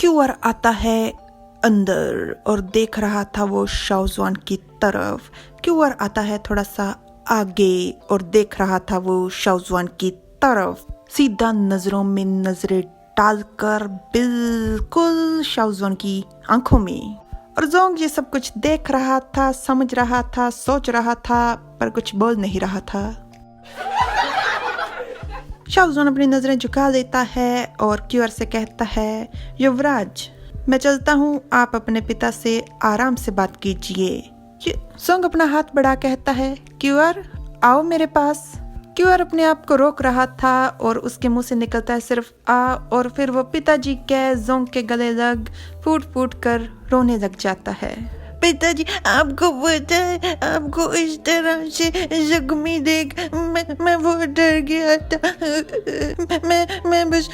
QR आता है अंदर और देख रहा था वो शाओजुआन की तरफ। क्यूआर आता है थोड़ा सा आगे और देख रहा था वो शाओजुआन की तरफ, सीधा नजरों में नजरें डालकर बिल्कुल शाओजुआन की आंखों में। और जोंग ये सब कुछ देख रहा था, समझ रहा था, सोच रहा था, पर कुछ बोल नहीं रहा था। शाओजुआन अपनी नजरें झुका लेता है और क्यूआर से कहता है, युवराज मैं चलता हूँ, आप अपने पिता से आराम से बात कीजिए। जोंग अपना हाथ बढ़ा कहता है, क्यूआर आओ मेरे पास। क्यूआर अपने आप को रोक रहा था और उसके मुंह से निकलता है सिर्फ आ, और फिर वो पिताजी के जोंग के गले लग फूट फूट कर रोने लग जाता है। पिताजी आपको पता है, आपको इस तरह से जख्मी देख मैं बहुत डर गया था। मैं बस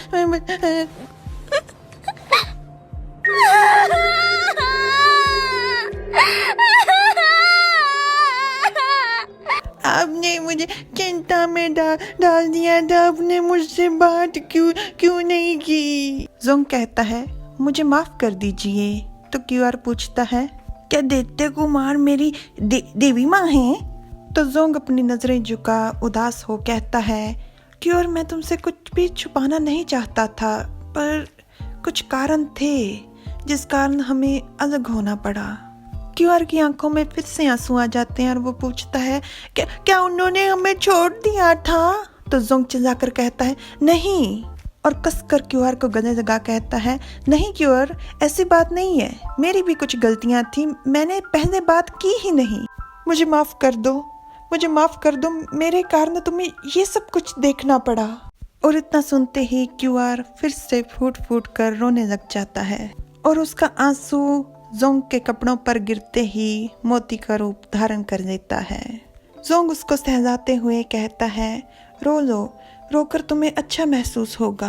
आपने मुझे चिंता में डाल दिया था, आपने मुझसे बात क्यों नहीं की। जोंग कहता है, मुझे माफ कर दीजिए। तो क्यूआर पूछता है, क्या दैत्य कुमार मेरी देवी माँ है? तो जोंग अपनी नजरें झुका उदास हो कहता है, क्यूआर मैं तुमसे कुछ भी छुपाना नहीं चाहता था, पर कुछ कारण थे जिस कारण हमें अलग होना पड़ा। क्यूआर की आंखों में फिर से आंसू आ जाते हैं और वो पूछता है, क्या उन्होंने हमें छोड़ दिया था? तो जोंग चिल्लाकर कहता है, नहीं, और कसकर क्यूआर को गले लगा कहता है, नहीं क्यूआर, ऐसी बात नहीं है, मेरी भी कुछ गलतियां थी, मैंने पहले बात की ही नहीं, मुझे माफ कर दो, मुझे माफ कर दो, मेरे कारण तुम्हें ये सब कुछ देखना पड़ा। और इतना सुनते ही क्यूआर फिर से फूट फूट कर रोने लग जाता है और उसका आंसू जोंग के कपड़ों पर गिरते ही मोती का रूप धारण कर लेता है। जोंग उसको सहलाते हुए कहता है, रो लो, रोकर तुम्हें अच्छा महसूस होगा।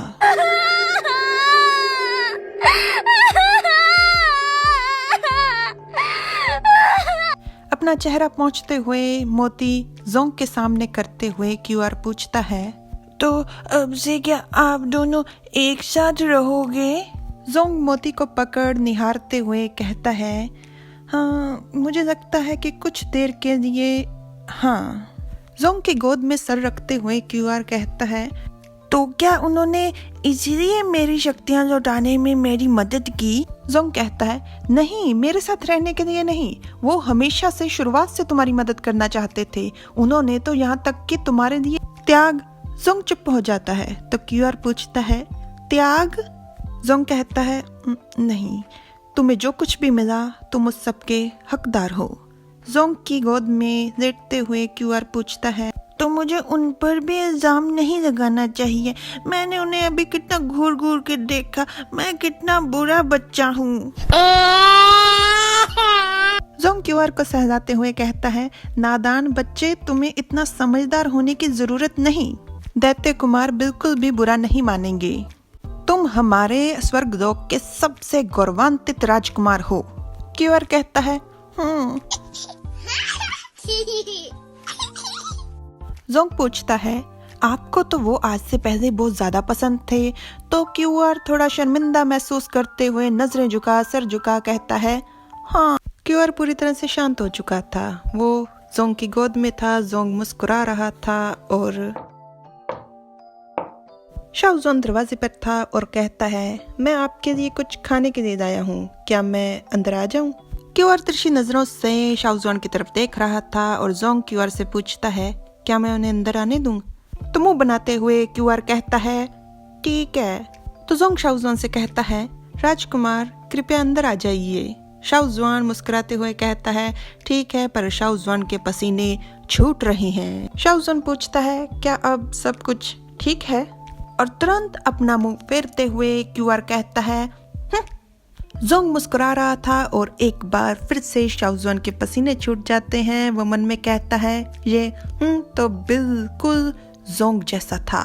अपना चेहरा पोंछते हुए मोती जोंग के सामने करते हुए क्यूआर पूछता है, तो अब से क्या आप दोनों एक साथ रहोगे? जोंग मोती को पकड़ निहारते हुए कहता है, हाँ मुझे लगता है कि कुछ देर के लिए हाँ। जोंग की गोद में सर रखते हुए क्यूआर कहता है, तो क्या उन्होंने इसलिए मेरी शक्तियां लौटाने में मेरी मदद की? जोंग कहता है, नहीं, मेरे साथ रहने के लिए नहीं, वो हमेशा से शुरुआत से तुम्हारी मदद करना चाहते थे, उन्होंने तो यहाँ तक कि तुम्हारे लिए त्याग। जोंग चुप हो जाता है। तो क्यूआर पूछता है, त्याग? जोंग कहता है, नहीं, तुम्हें जो कुछ भी मिला तुम उस सब के हकदार हो। जोंग की गोद में लेटते हुए क्यूआर पूछता है, तो मुझे उन पर भी इल्जाम नहीं लगाना चाहिए, मैंने उन्हें अभी कितना घूर घूर के देखा, मैं कितना बुरा बच्चा हूँ। जोंग क्यूआर को सहलाते हुए कहता है, नादान बच्चे, तुम्हें इतना समझदार होने की जरूरत नहीं, दैत्य कुमार बिल्कुल भी बुरा नहीं मानेंगे, तुम हमारे स्वर्गलोक के सबसे गौरवान्वित राजकुमार हो। क्यूआर कहता है, जोंग पूछता है, आपको तो वो आज से पहले बहुत ज्यादा पसंद थे। तो क्यूआर थोड़ा शर्मिंदा महसूस करते हुए नजरें झुका सर झुका कहता है, हाँ। क्यूआर पूरी तरह से शांत हो चुका था, वो जोंग की गोद में था, जोंग मुस्कुरा रहा था और शाओजुआन दरवाजे पर था और कहता है, मैं आपके लिए कुछ खाने के लिए लाया हूँ, क्या मैं अंदर आ जाऊँ? क्यूआर तिरछी नजरों से शाओजुआन की तरफ देख रहा था और जोंग क्यूआर से पूछता है, क्या मैं उन्हें अंदर आने दूं? तो मुंह बनाते हुए क्यूआर कहता है, ठीक है। तो जोंग शाओजुआन से कहता है, राजकुमार कृपया अंदर आ जाइए। शाओजुआन मुस्कुराते हुए कहता है, ठीक है, पर शाओजुआन के पसीने छूट रहे हैं। शाओजुआन पूछता है, क्या अब सब कुछ ठीक है? और तुरंत अपना मुंह फेरते हुए क्यूआर कहता है, जोंग मुस्कुरा रहा था और एक बार फिर से शाओजुआन के पसीने छूट जाते हैं। वो मन में कहता है, ये तो बिल्कुल जोंग जैसा था।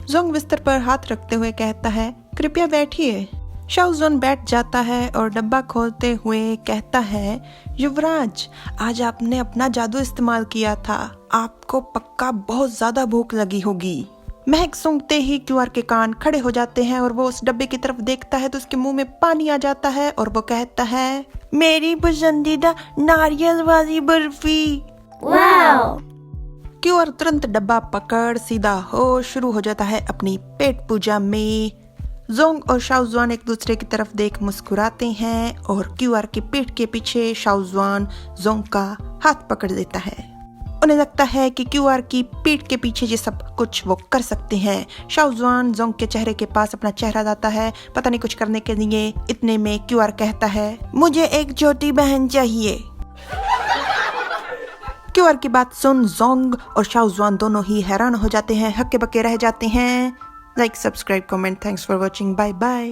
जोंग बिस्तर पर हाथ रखते हुए कहता है, कृपया बैठिए। शाओजुआन बैठ जाता है और डब्बा खोलते हुए कहता है, युवराज, आज आपने अपना जादू इस्तेमाल किया था, आपको पक्का बहुत ज्यादा भूख लगी होगी। महक सूंघते ही क्यूआर के कान खड़े हो जाते हैं और वो उस डब्बे की तरफ देखता है तो उसके मुंह में पानी आ जाता है और वो कहता है, मेरी पसंदीदा नारियल वाली बर्फी। वाओ! क्यूआर तुरंत डब्बा पकड़ सीधा हो शुरू हो जाता है अपनी पेट पूजा में। जोंग और शाओजुआन एक दूसरे की तरफ देख मुस्कुराते हैं और क्यूआर की पीठ के पीछे शाओजुआन जोंग का हाथ पकड़ देता है। उन्हें लगता है कि क्यूआर की पीठ के पीछे ये सब कुछ वो कर सकते हैं। शाओजुआन जोंग के चेहरे के पास अपना चेहरा लाता है, पता नहीं कुछ करने के लिए। इतने में क्यूआर कहता है, मुझे एक छोटी बहन चाहिए। क्यूआर की बात सुन जोंग और शाओजुआन दोनों ही हैरान हो जाते हैं, हक्के बक्के रह जाते हैं। Like, subscribe, comment. Thanks for watching. Bye bye.